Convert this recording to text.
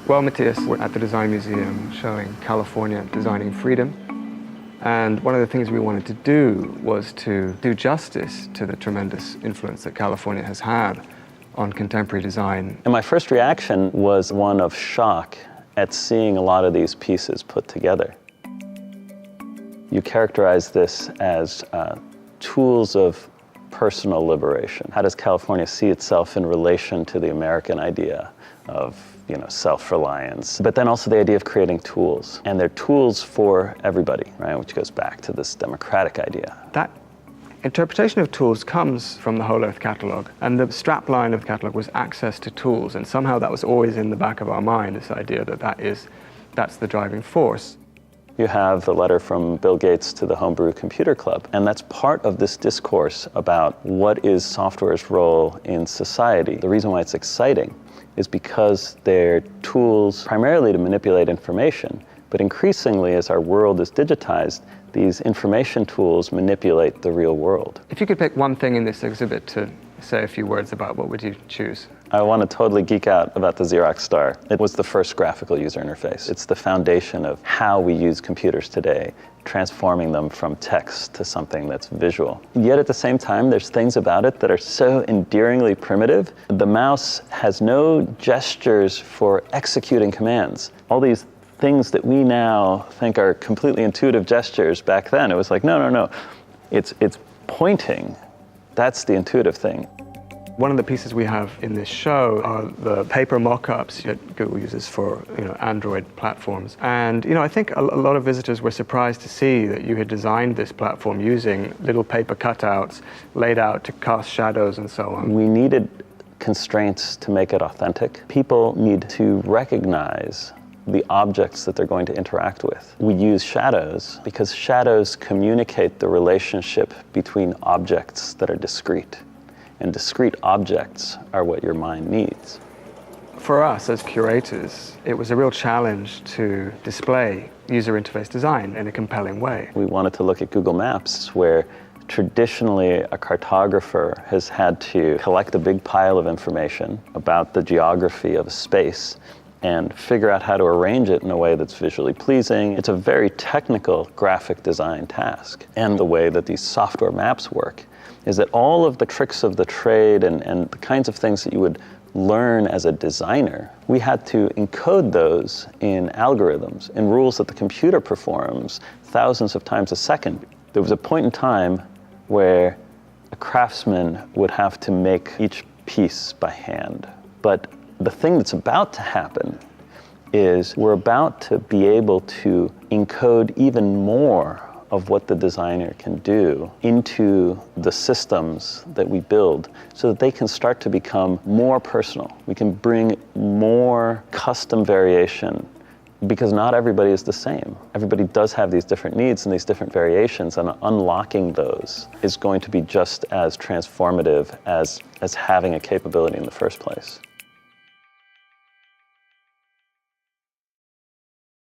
Well, Matthias, we're at the Design Museum showing California Designing Freedom. And one of the things we wanted to do was to do justice to the tremendous influence that California has had on contemporary design. And my first reaction was one of shock at seeing a lot of these pieces put together. You characterize this as tools of personal liberation. How does California see itself in relation to the American idea of self-reliance, but then also the idea of creating tools. And they're tools for everybody, right? Which goes back to this democratic idea. That interpretation of tools comes from the Whole Earth Catalog, and the strapline of the catalog was access to tools, and somehow that was always in the back of our mind, this idea that that's the driving force. You have the letter from Bill Gates to the Homebrew Computer Club, and that's part of this discourse about what is software's role in society. The reason why it's exciting is because they're tools primarily to manipulate information, but increasingly as our world is digitized, these information tools manipulate the real world. If you could pick one thing in this exhibit to say a few words about, what would you choose? I want to totally geek out about the Xerox Star. It was the first graphical user interface. It's the foundation of how we use computers today, transforming them from text to something that's visual. Yet at the same time, there's things about it that are so endearingly primitive. The mouse has no gestures for executing commands. All these things that we now think are completely intuitive gestures, back then, it was like, no. It's pointing. That's the intuitive thing. One of the pieces we have in this show are the paper mock-ups that Google uses for Android platforms. And I think a lot of visitors were surprised to see that you had designed this platform using little paper cutouts laid out to cast shadows and so on. We needed constraints to make it authentic. People need to recognize the objects that they're going to interact with. We use shadows because shadows communicate the relationship between objects that are discrete. And discrete objects are what your mind needs. For us as curators, it was a real challenge to display user interface design in a compelling way. We wanted to look at Google Maps, where traditionally a cartographer has had to collect a big pile of information about the geography of a space and figure out how to arrange it in a way that's visually pleasing. It's a very technical graphic design task. And the way that these software maps work is that all of the tricks of the trade and the kinds of things that you would learn as a designer, we had to encode those in algorithms, in rules that the computer performs thousands of times a second. There was a point in time where a craftsman would have to make each piece by hand. But the thing that's about to happen is we're about to be able to encode even more of what the designer can do into the systems that we build so that they can start to become more personal. We can bring more custom variation because not everybody is the same. Everybody does have these different needs and these different variations, and unlocking those is going to be just as transformative as having a capability in the first place.